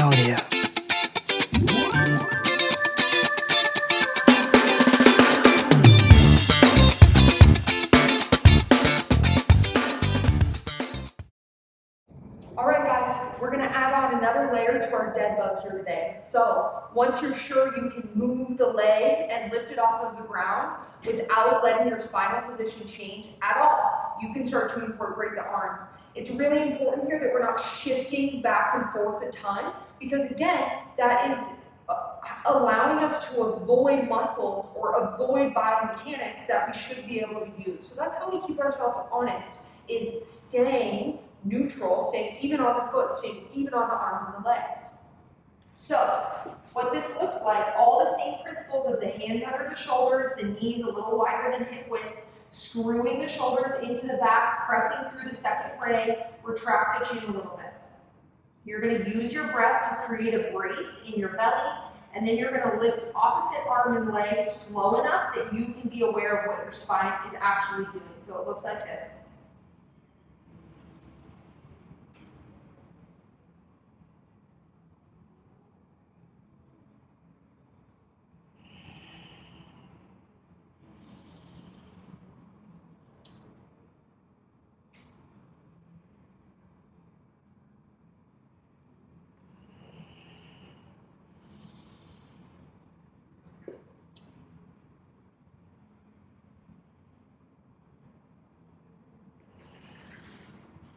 audio. Alright guys, we're going to add on another layer to our dead bug here today. So once you're sure you can move the leg and lift it off of the ground without letting your spinal position change at all, you can start to incorporate the arms. It's really important here that we're not shifting back and forth a ton, because again, that is allowing us to avoid muscles or avoid biomechanics that we should be able to use. So that's how we keep ourselves honest, is staying neutral, staying even on the foot, staying even on the arms and the legs. So what this looks like, all the same principles of the hands under the shoulders, the knees a little wider than hip width, screwing the shoulders into the back, pressing through the second ray, retract the chin a little bit. You're going to use your breath to create a brace in your belly, and then you're going to lift opposite arm and leg slow enough that you can be aware of what your spine is actually doing. So it looks like this.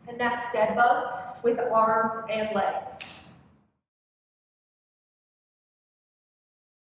And that's dead bug with arms and legs.